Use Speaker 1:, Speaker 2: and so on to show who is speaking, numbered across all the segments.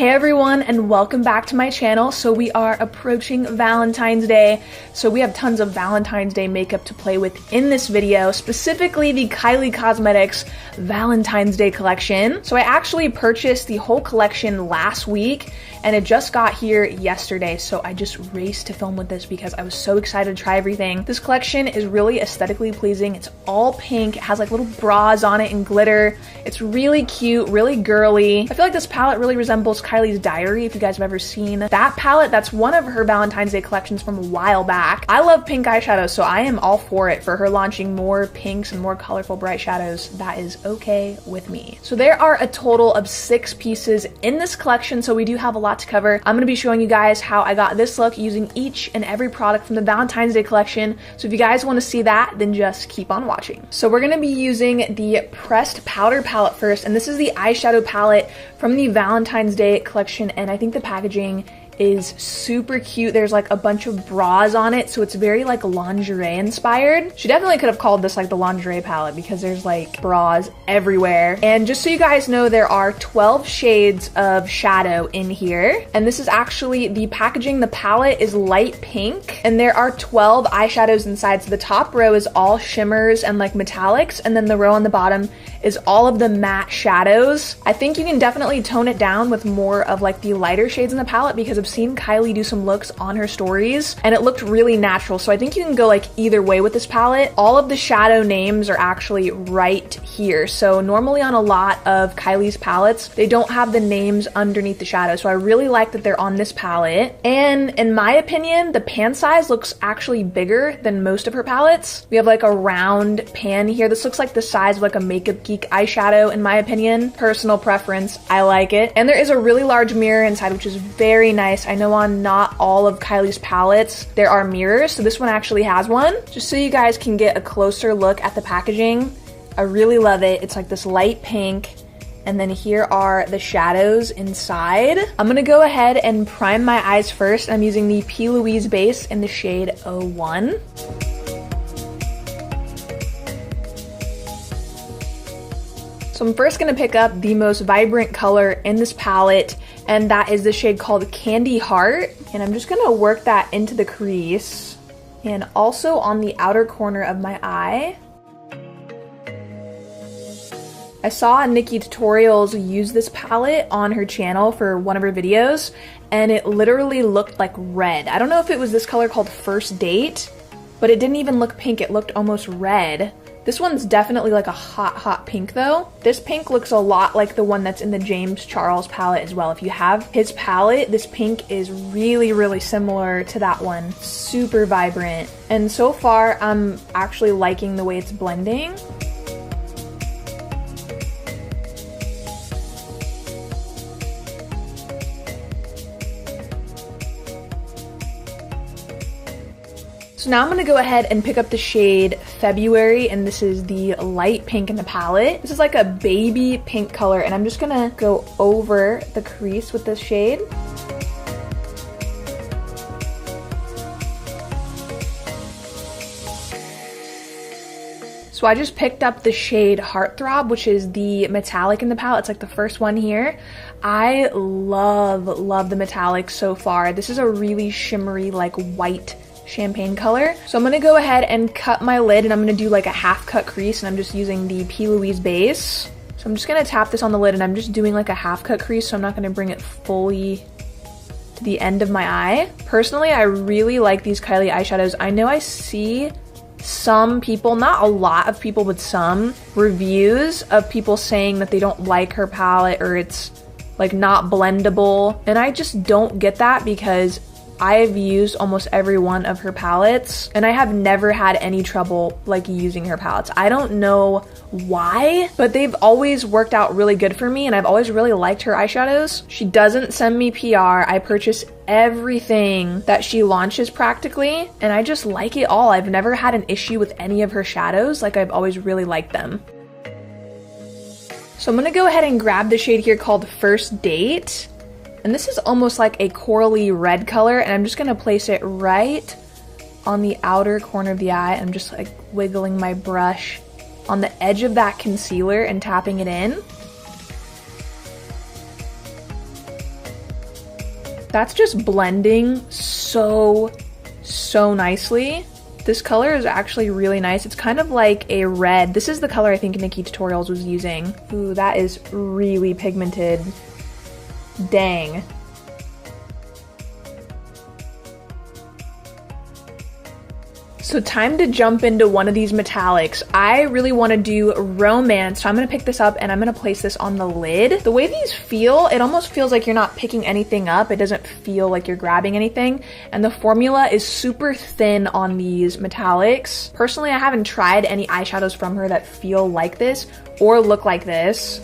Speaker 1: Hey everyone, and welcome back to my channel. So we are approaching Valentine's Day. So we have tons of Valentine's Day makeup to play with in this video, specifically the Kylie Cosmetics Valentine's Day collection. So I actually purchased the whole collection last week and it just got here yesterday. So I just raced to film with this because I was so excited to try everything. This collection is really aesthetically pleasing. It's all pink. It has like little bras on it and glitter. It's really cute, really girly. I feel like this palette really resembles Kylie's Diary, if you guys have ever seen that palette. That's one of her Valentine's Day collections from a while back. I love pink eyeshadows, so I am all for it. For her launching more pinks and more colorful bright shadows, that is okay with me. So there are a total of 6 pieces in this collection, so we do have a lot to cover. I'm gonna be showing you guys how I got this look using each and every product from the Valentine's Day collection. So if you guys want to see that, then just keep on watching. So we're gonna be using the pressed powder palette first, and this is the eyeshadow palette from the Valentine's Day collection, and I think the packaging is super cute. There's like a bunch of bras on it, so it's very like lingerie inspired. She definitely could have called this like the lingerie palette because there's like bras everywhere. And just so you guys know, there are 12 shades of shadow in here, and this is actually the packaging. The palette is light pink and there are 12 eyeshadows inside. So the top row is all shimmers and like metallics, and then the row on the bottom is all of the matte shadows. I think you can definitely tone it down with more of like the lighter shades in the palette because I've seen Kylie do some looks on her stories and it looked really natural. So I think you can go like either way with this palette. All of the shadow names are actually right here. So normally on a lot of Kylie's palettes, they don't have the names underneath the shadow. So I really like that they're on this palette. And in my opinion, the pan size looks actually bigger than most of her palettes. We have like a round pan here. This looks like the size of like a Makeup Geek eyeshadow in my opinion. Personal preference, I like it. And there is a really large mirror inside, which is very nice. I know on not all of Kylie's palettes there are mirrors, so this one actually has one. Just so you guys can get a closer look at the packaging, I really love it. It's like this light pink, and then here are the shadows inside. I'm gonna go ahead and prime my eyes first. I'm using the P. Louise base in the shade 01. So I'm first gonna pick up the most vibrant color in this palette, and that is the shade called Candy Heart. And I'm just gonna work that into the crease and also on the outer corner of my eye. I saw Nikki Tutorials use this palette on her channel for one of her videos, and it literally looked like red. I don't know if it was this color called First Date, but it didn't even look pink, it looked almost red. This one's definitely like a hot pink though. This pink looks a lot like the one that's in the James Charles palette as well. If you have his palette, this pink is really similar to that one. Super vibrant. And so far, I'm actually liking the way it's blending. So now I'm gonna go ahead and pick up the shade February, and this is the light pink in the palette. This is like a baby pink color, and I'm just gonna go over the crease with this shade. So I just picked up the shade Heartthrob, which is the metallic in the palette. It's like the first one here. I love the metallic so far. This is a really shimmery, like white champagne color. So I'm gonna go ahead and cut my lid, and I'm gonna do like a half cut crease, and I'm just using the P. Louise base. So I'm just gonna tap this on the lid, and I'm just doing like a half cut crease, so I'm not gonna bring it fully to the end of my eye. Personally, I really like these Kylie eyeshadows. I know I see some people, not a lot of people, but some reviews of people saying that they don't like her palette or it's like not blendable, and I just don't get that because I've used almost every one of her palettes and I have never had any trouble like using her palettes. I don't know why, but they've always worked out really good for me, and I've always really liked her eyeshadows. She doesn't send me PR. I purchase everything that she launches practically, and I just like it all. I've never had an issue with any of her shadows. Like, I've always really liked them. So I'm gonna go ahead and grab the shade here called First Date. And this is almost like a corally red color, and I'm just gonna place it right on the outer corner of the eye. I'm just like wiggling my brush on the edge of that concealer and tapping it in. That's just blending so nicely. This color is actually really nice. It's kind of like a red. This is the color I think Nikki Tutorials was using. Ooh, that is really pigmented. Dang. So time to jump into one of these metallics. I really want to do Romance, so I'm going to pick this up and I'm going to place this on the lid. The way these feel, it almost feels like you're not picking anything up. It doesn't feel like you're grabbing anything. And the formula is super thin on these metallics. Personally, I haven't tried any eyeshadows from her that feel like this or look like this.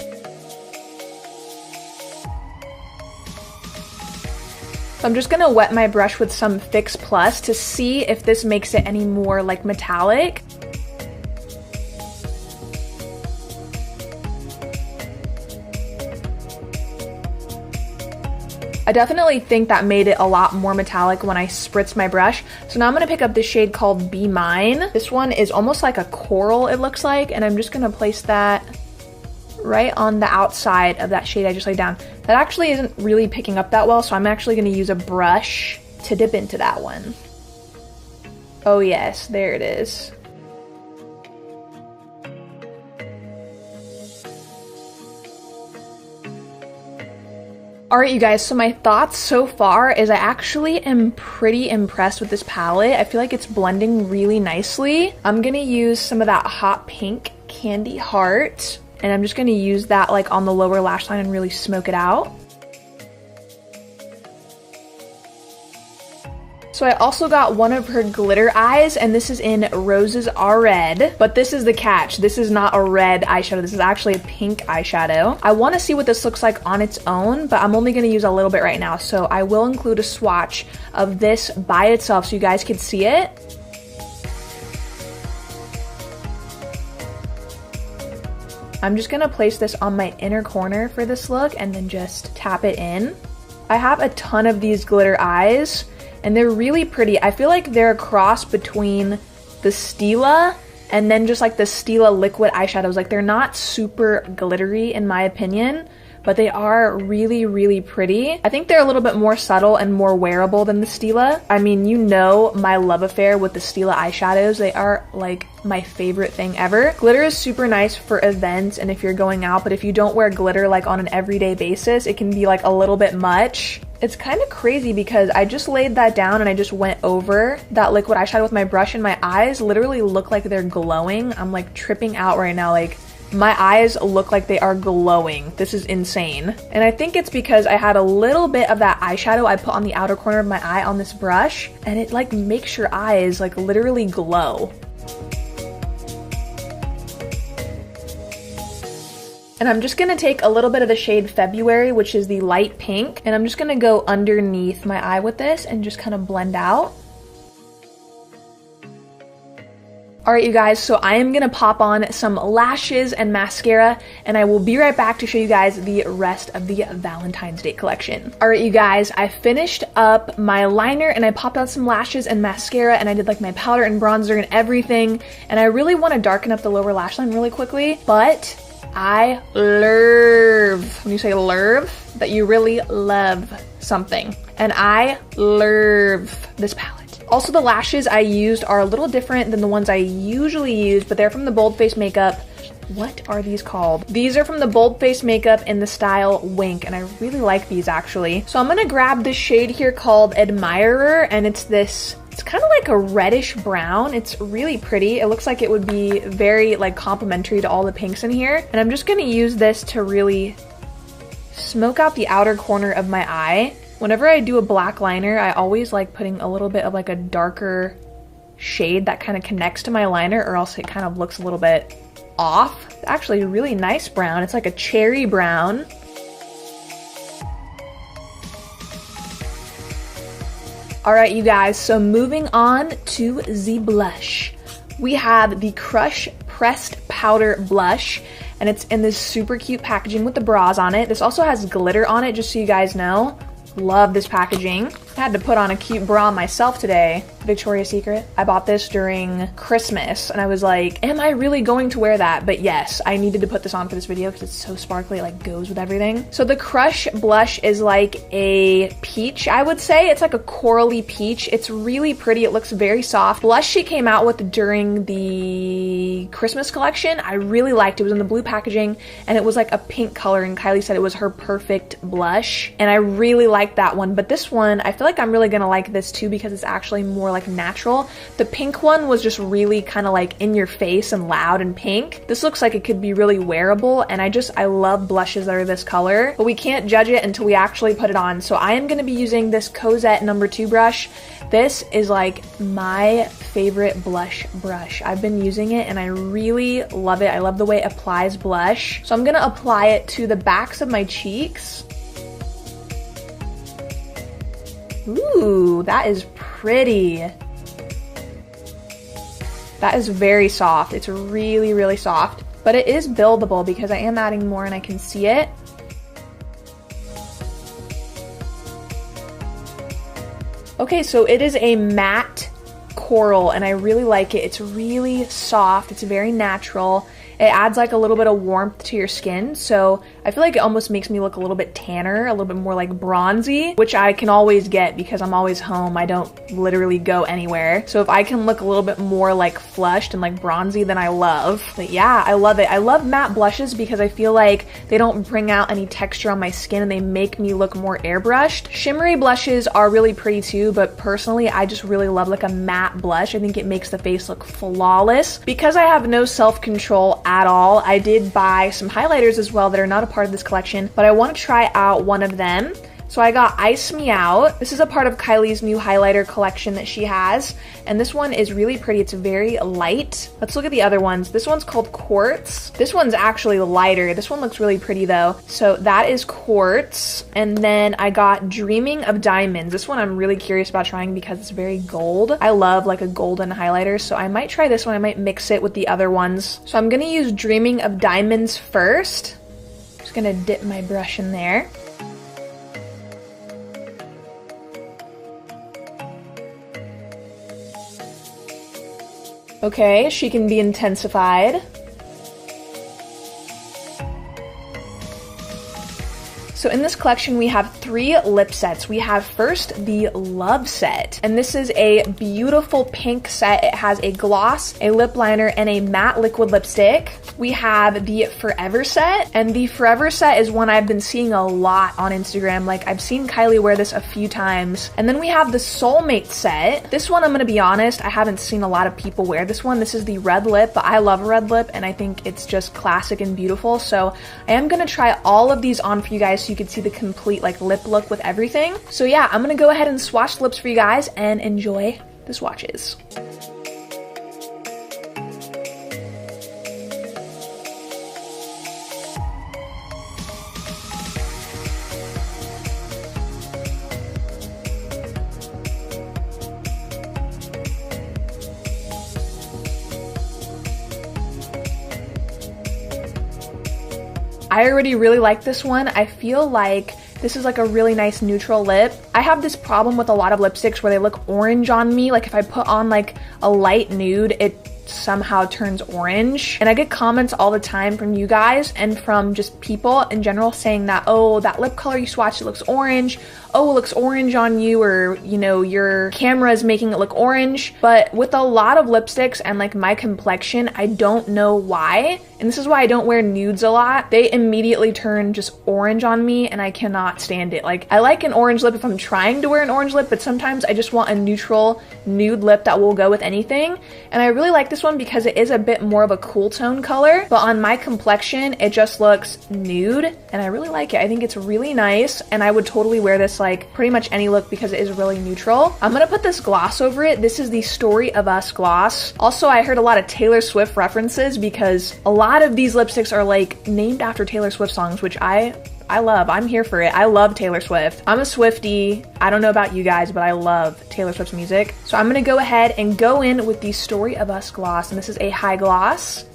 Speaker 1: So I'm just gonna wet my brush with some Fix Plus to see if this makes it any more like metallic. I definitely think that made it a lot more metallic when I spritzed my brush. So now I'm gonna pick up this shade called Be Mine. This one is almost like a coral, it looks like, and I'm just gonna place that right on the outside of that shade I just laid down. That actually isn't really picking up that well, so I'm actually gonna use a brush to dip into that one. Oh yes, there it is. Alright you guys, so my thoughts so far is I actually am pretty impressed with this palette. I feel like it's blending really nicely. I'm gonna use some of that hot pink Candy Heart, and I'm just gonna use that like on the lower lash line and really smoke it out. So I also got one of her glitter eyes, and this is in Roses Are Red, but this is the catch. This is not a red eyeshadow. This is actually a pink eyeshadow. I want to see what this looks like on its own, but I'm only going to use a little bit right now. So I will include a swatch of this by itself so you guys can see it. I'm just going to place this on my inner corner for this look and then just tap it in. I have a ton of these glitter eyes, and they're really pretty. I feel like they're a cross between the Stila and then just like the Stila liquid eyeshadows. Like, they're not super glittery in my opinion, but they are really, really pretty. I think they're a little bit more subtle and more wearable than the Stila. I mean, you know my love affair with the Stila eyeshadows. They are like my favorite thing ever. Glitter is super nice for events and if you're going out, but if you don't wear glitter like on an everyday basis, it can be like a little bit much. It's kind of crazy because I just laid that down and I just went over that liquid eyeshadow with my brush and my eyes literally look like they're glowing. I'm like tripping out right now. Like, my eyes look like they are glowing. This is insane. And I think it's because I had a little bit of that eyeshadow I put on the outer corner of my eye on this brush, and it like makes your eyes like literally glow. And I'm just gonna take a little bit of the shade February, which is the light pink, and I'm just gonna go underneath my eye with this and just kind of blend out. Alright you guys, so I am gonna pop on some lashes and mascara, and I will be right back to show you guys the rest of the Valentine's Day collection. Alright you guys, I finished up my liner and I popped on some lashes and mascara, and I did like my powder and bronzer and everything, and I really want to darken up the lower lash line really quickly, but I love, when you say love, that you really love something. And I love this palette. Also, the lashes I used are a little different than the ones I usually use, but they're from the Bold Face Makeup. What are these called? These are from the Bold Face Makeup in the style Wink, and I really like these actually. So I'm gonna grab this shade here called Admirer, and it's this, it's kind of like a reddish brown. It's really pretty. It looks like it would be very like complementary to all the pinks in here. And I'm just gonna use this to really smoke out the outer corner of my eye. Whenever I do a black liner, I always like putting a little bit of like a darker shade that kind of connects to my liner, or else it kind of looks a little bit off. It's actually a really nice brown. It's like a cherry brown. Alright you guys, so moving on to the blush. We have the Crush Pressed Powder Blush, and it's in this super cute packaging with the bras on it. This also has glitter on it, just so you guys know. Love this packaging. I had to put on a cute bra myself today. Victoria's Secret. I bought this during Christmas and I was like, am I really going to wear that? But yes, I needed to put this on for this video because it's so sparkly, it like goes with everything. So the Crush blush is like a peach, I would say. It's like a corally peach. It's really pretty. It looks very soft. Blush she came out with during the Christmas collection. I really liked it. It was in the blue packaging and it was like a pink color, and Kylie said it was her perfect blush. And I really liked that one. But this one, I feel like I'm really gonna like this too because it's actually more like natural. The pink one was just really kind of like in your face and loud and pink. This looks like it could be really wearable, and I love blushes that are this color, but we can't judge it until we actually put it on. So I am gonna be using this Cosette #2 brush. This is like my favorite blush brush. I've been using it and I really love it. I love the way it applies blush. So I'm gonna apply it to the backs of my cheeks. Ooh, that is pretty. That is very soft. It's really, really soft, but it is buildable because I am adding more and I can see it. Okay, so it is a matte coral and I really like it. It's really soft. It's very natural. It adds like a little bit of warmth to your skin, so I feel like it almost makes me look a little bit tanner, a little bit more like bronzy, which I can always get because I'm always home. I don't literally go anywhere. So if I can look a little bit more like flushed and like bronzy, then I love. But yeah, I love it. I love matte blushes because I feel like they don't bring out any texture on my skin and they make me look more airbrushed. Shimmery blushes are really pretty too, but personally, I just really love like a matte blush. I think it makes the face look flawless. Because I have no self-control at all, I did buy some highlighters as well that are not a part of this collection, but I want to try out one of them. So I got Ice Me Out. This is a part of Kylie's new highlighter collection that she has, and this one is really pretty. It's very light. Let's look at the other ones. This one's called Quartz. This one's actually lighter. This one looks really pretty though. So that is Quartz. And then I got Dreaming of Diamonds. This one I'm really curious about trying because it's very gold. I love like a golden highlighter, so I might try this one. I might mix it with the other ones. So I'm gonna use Dreaming of Diamonds first. Just gonna dip my brush in there. Okay, she can be intensified. So in this collection, we have 3 lip sets. We have first the Love set, and this is a beautiful pink set. It has a gloss, a lip liner, and a matte liquid lipstick. We have the Forever set, and the Forever set is one I've been seeing a lot on Instagram. Like, I've seen Kylie wear this a few times. And then we have the Soulmate set. This one, I'm gonna be honest, I haven't seen a lot of people wear this one. This is the red lip, but I love red lip, and I think it's just classic and beautiful. So I am gonna try all of these on for you guys so you can see the complete like lip look with everything. So yeah, I'm gonna go ahead and swatch the lips for you guys and enjoy the swatches. I already really like this one. I feel like this is like a really nice neutral lip. I have this problem with a lot of lipsticks where they look orange on me. Like if I put on like a light nude, it somehow turns orange. And I get comments all the time from you guys and from just people in general saying that, oh, that lip color you swatched, it looks orange. Oh, it looks orange on you, or you know, your camera is making it look orange. But with a lot of lipsticks and like my complexion, I don't know why. And this is why I don't wear nudes a lot. They immediately turn just orange on me and I cannot stand it. Like, I like an orange lip if I'm trying to wear an orange lip, but sometimes I just want a neutral nude lip that will go with anything. And I really like this one because it is a bit more of a cool tone color, but on my complexion, it just looks nude and I really like it. I think it's really nice and I would totally wear this like pretty much any look because it is really neutral. I'm gonna put this gloss over it. This is the Story of Us gloss. Also, I heard a lot of Taylor Swift references because a lot of these lipsticks are like named after Taylor Swift songs, which I love. I'm here for it. I love Taylor Swift. I'm a Swiftie. I don't know about you guys, but I love Taylor Swift's music. So I'm gonna go ahead and go in with the Story of Us gloss, and this is a high gloss.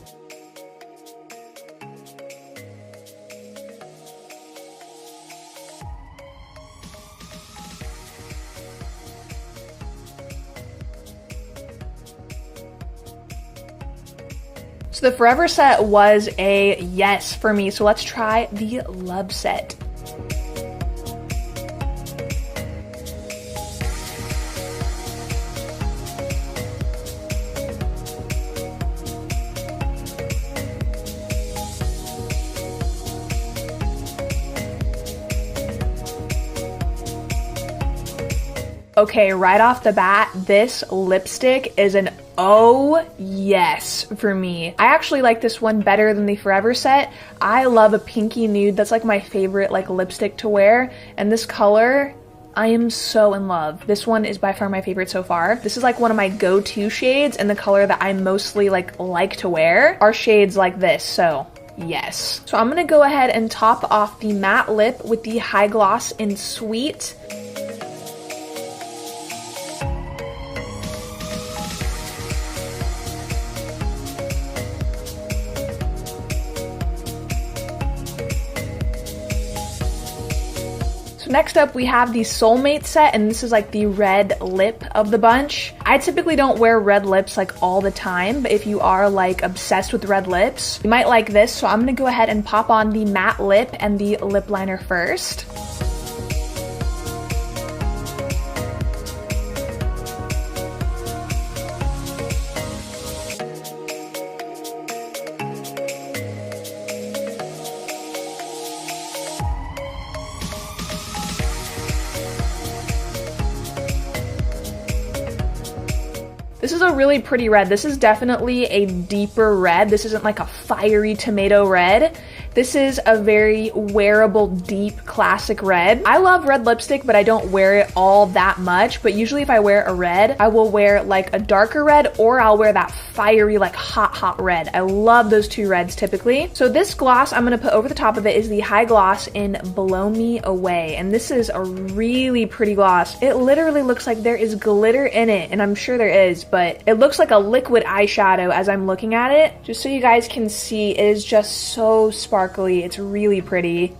Speaker 1: So the Forever set was a yes for me. So let's try the Love set. Okay, right off the bat, this lipstick is an oh yes for me. I actually like this one better than the Forever set. I love a pinky nude. That's like my favorite like lipstick to wear. And this color, I am so in love. This one is by far my favorite so far. This is like one of my go-to shades, and the color that I mostly like to wear are shades like this, so yes. So I'm gonna go ahead and top off the matte lip with the High Gloss in Sweet. So next up we have the Soulmate set, and this is like the red lip of the bunch. I typically don't wear red lips like all the time, but if you are like obsessed with red lips, you might like this. So I'm gonna go ahead and pop on the matte lip and the lip liner first. This is a really pretty red. This is definitely a deeper red. This isn't like a fiery tomato red. This is a very wearable, deep, classic red. I love red lipstick, but I don't wear it all that much. But usually if I wear a red, I will wear like a darker red, or I'll wear that fiery, like hot red. I love those two reds typically. So this gloss I'm gonna put over the top of it is the High Gloss in Blow Me Away. And this is a really pretty gloss. It literally looks like there is glitter in it, and I'm sure there is, but it looks like a liquid eyeshadow as I'm looking at it. Just so you guys can see, it is just so sparkly. It's really pretty.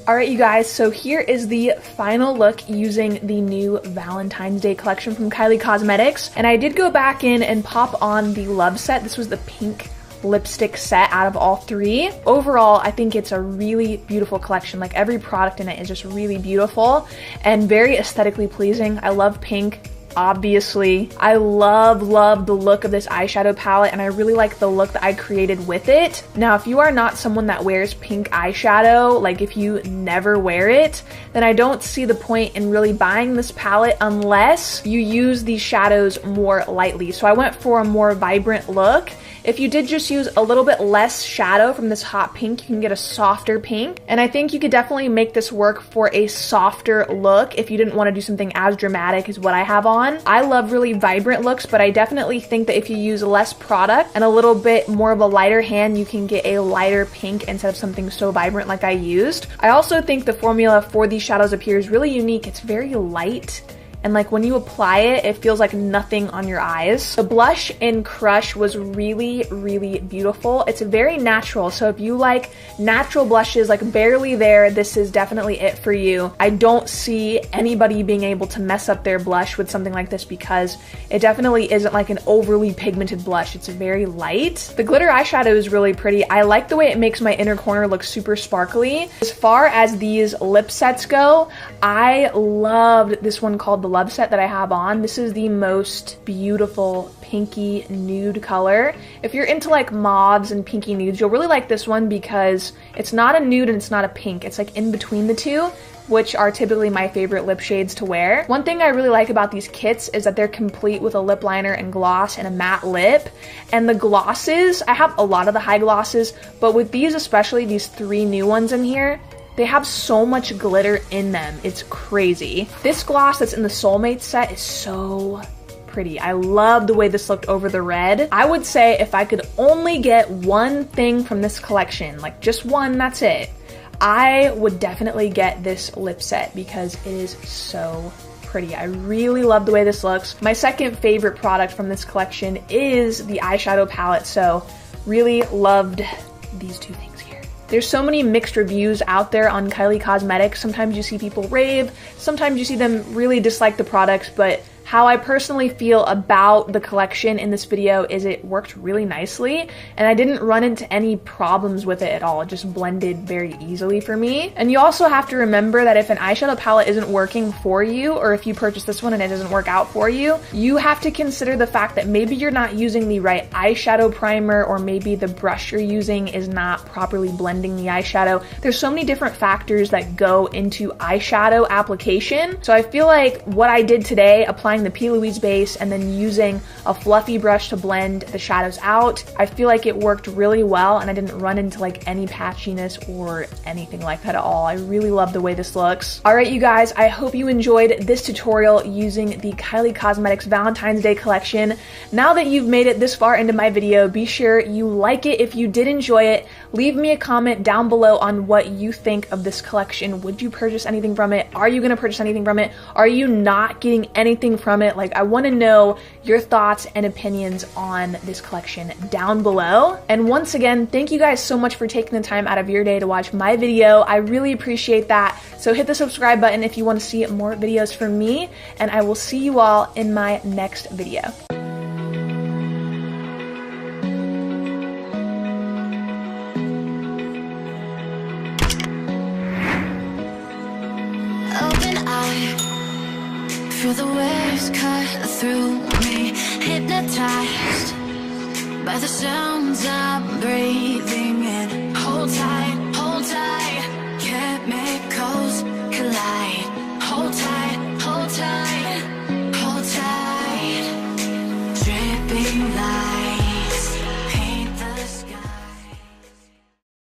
Speaker 1: Alright you guys, so here is the final look using the new Valentine's Day collection from Kylie Cosmetics. And I did go back in and pop on the Love set. This was the pink lipstick set out of all three. Overall, I think it's a really beautiful collection. Like every product in it is just really beautiful and very aesthetically pleasing. I love pink. Obviously, I love the look of this eyeshadow palette, and I really like the look that I created with it. Now, if you are not someone that wears pink eyeshadow, like if you never wear it, then I don't see the point in really buying this palette unless you use these shadows more lightly. So I went for a more vibrant look. If you did just use a little bit less shadow from this hot pink, you can get a softer pink. And I think you could definitely make this work for a softer look if you didn't want to do something as dramatic as what I have on. I love really vibrant looks, but I definitely think that if you use less product and a little bit more of a lighter hand, you can get a lighter pink instead of something so vibrant like I used. I also think the formula for these shadows appears really unique. It's very light, and like when you apply it, it feels like nothing on your eyes. The blush in Crush was really beautiful. It's very natural, so if you like natural blushes, like Barely There, this is definitely it for you. I don't see anybody being able to mess up their blush with something like this because it definitely isn't like an overly pigmented blush. It's very light. The glitter eyeshadow is really pretty. I like the way it makes my inner corner look super sparkly. As far as these lip sets go, I loved this one called the Love set that I have on. This is the most beautiful pinky nude color. If you're into like mauves and pinky nudes, you'll really like this one because it's not a nude and it's not a pink. It's like in between the two, which are typically my favorite lip shades to wear. One thing I really like about these kits is that they're complete with a lip liner and gloss and a matte lip. And the glosses, I have a lot of the high glosses, but with these, especially these three new ones in here, they have so much glitter in them. It's crazy. This gloss that's in the Soulmate set is so pretty. I love the way this looked over the red. I would say if I could only get one thing from this collection, like just one, that's it, I would definitely get this lip set because it is so pretty. I really love the way this looks. My second favorite product from this collection is the eyeshadow palette, so really loved these two things here. There's so many mixed reviews out there on Kylie Cosmetics. Sometimes you see people rave, sometimes you see them really dislike the products, but how I personally feel about the collection in this video is it worked really nicely, and I didn't run into any problems with it at all. It just blended very easily for me. And you also have to remember that if an eyeshadow palette isn't working for you, or if you purchase this one and it doesn't work out for you, you have to consider the fact that maybe you're not using the right eyeshadow primer, or maybe the brush you're using is not properly blending the eyeshadow. There's so many different factors that go into eyeshadow application. So I feel like what I did today, applying the P. Louise base and then using a fluffy brush to blend the shadows out, I feel like it worked really well, and I didn't run into like any patchiness or anything like that at all. I really love the way this looks. All right, you guys, I hope you enjoyed this tutorial using the Kylie Cosmetics Valentine's Day collection. Now that you've made it this far into my video, be sure you like it if you did enjoy it. Leave me a comment down below on what you think of this collection. Would you purchase anything from it? Are you gonna purchase anything from it? Are you not getting anything from it? Like, I want to know your thoughts and opinions on this collection down below. And once again, thank you guys so much for taking the time out of your day to watch my video. I really appreciate that. So hit the subscribe button if you want to see more videos from me, and I will see you all in my next video.
Speaker 2: Feel the waves cut through me, hypnotized by the sounds I'm breathing in. Hold tight.